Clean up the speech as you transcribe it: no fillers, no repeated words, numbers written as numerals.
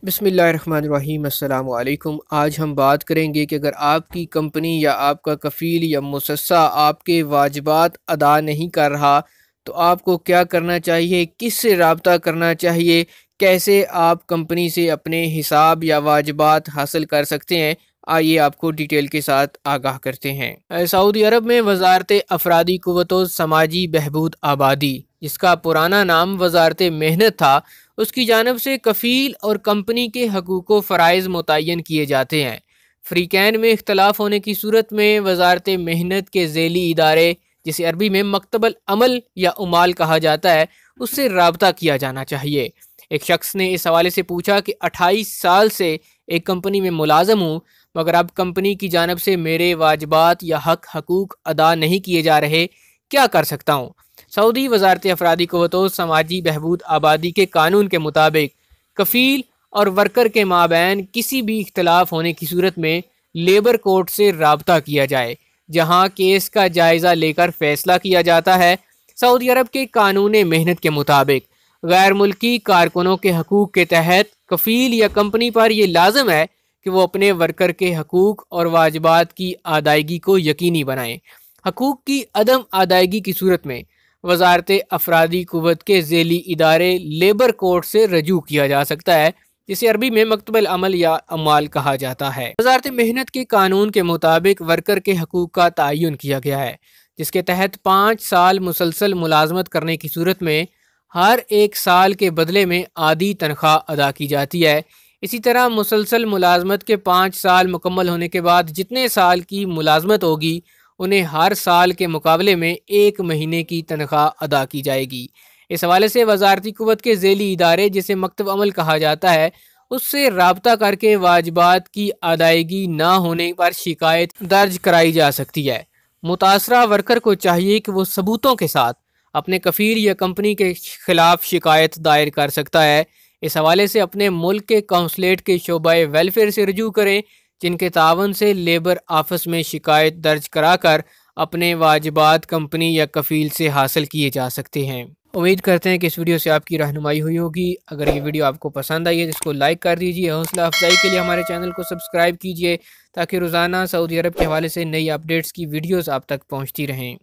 बिस्मिल्लाहिर्रहमानिर्रहीम। अस्सलाम वालेकुम। आज हम बात करेंगे कि अगर आपकी कंपनी या आपका कफ़ील या मुसस्सा आपके वाजिबात अदा नहीं कर रहा तो आपको क्या करना चाहिए, किससे रब्ता करना चाहिए, कैसे आप कंपनी से अपने हिसाब या वाजिबात हासिल कर सकते हैं। आइए आपको डिटेल के साथ आगाह करते हैं। सऊदी अरब में वजारत अफरादी क़ुव्वत व समाजी बहबूद आबादी, जिसका पुराना नाम वजारत मेहनत था, उसकी जानब से कफ़ील और कंपनी के हकूक़ व फ़राइज़ मुतय्यन किए जाते हैं। फ़रीक़ैन में इख्तलाफ होने की सूरत में वजारत मेहनत के ज़ैली इदारे, जिसे अरबी में मकतबल अमल या उमाल कहा जाता है, उससे रब्ता किया जाना चाहिए। एक शख्स ने इस हवाले से पूछा कि 28 साल से एक कंपनी में मुलाज़म हूँ, मगर अब कंपनी की जानब से मेरे वाजिबात या हकूक़ अदा नहीं किए जा रहे, क्या कर सकता हूँ। सऊदी वजारत अफरादी क़ुव्वत व समाजी बहबूद आबादी के कानून के मुताबिक कफ़ील और वर्कर के माबैन किसी भी इख्तलाफ होने की सूरत में लेबर कोर्ट से रब्ता किया जाए, जहाँ केस का जायज़ा लेकर फैसला किया जाता है। सऊदी अरब के कानून मेहनत के मुताबिक गैर मुल्की कारकुनों के हकूक़ के तहत कफ़ील या कंपनी पर यह लाजम है कि वो अपने वर्कर के हकूक़ और वाजिबात की अदायगी को यकीनी बनाएं। हकूक़ की अदम अदायगी की सूरत में वजारत अफरादी क़ुव्वत के ज़ैली इदारे लेबर कोर्ट से रजू किया जा सकता है, जिसे अरबी में मकतबल अमल या अमाल कहा जाता है। वजारत मेहनत के कानून के मुताबिक वर्कर के हकूक़ का तयन किया गया है, जिसके तहत 5 साल मुसलसल मुलाजमत करने की सूरत में हर एक साल के बदले में आधी तनख्वाह अदा की जाती है। इसी तरह मुसलसल मुलाजमत के 5 साल मुकम्मल होने के बाद जितने साल की मुलाजमत होगी, उन्हें हर साल के मुकाबले में 1 महीने की तनख्वाह अदा की जाएगी। इस हवाले से वजारती क़ुव्वत के ज़ैली इदारे, जिसे मकतब अमल कहा जाता है, उससे रब्ता करके वाजिबात की अदायगी ना होने पर शिकायत दर्ज कराई जा सकती है। मुतासरा वर्कर को चाहिए कि वो सबूतों के साथ अपने कफ़ील या कंपनी के खिलाफ शिकायत दायर कर सकता है। इस हवाले से अपने मुल्क के कौंसलेट के शोबाए वेलफेयर से रजू करें, जिनके तावन से लेबर ऑफिस में शिकायत दर्ज कराकर अपने वाजिबात कंपनी या कफ़ील से हासिल किए जा सकते हैं। उम्मीद करते हैं कि इस वीडियो से आपकी रहनुमाई हुई होगी। अगर ये वीडियो आपको पसंद आई है तो इसको लाइक कर दीजिए। हौसला अफजाई के लिए हमारे चैनल को सब्सक्राइब कीजिए, ताकि रोज़ाना सऊदी अरब के हवाले से नई अपडेट्स की वीडियोज़ आप तक पहुँचती रहें।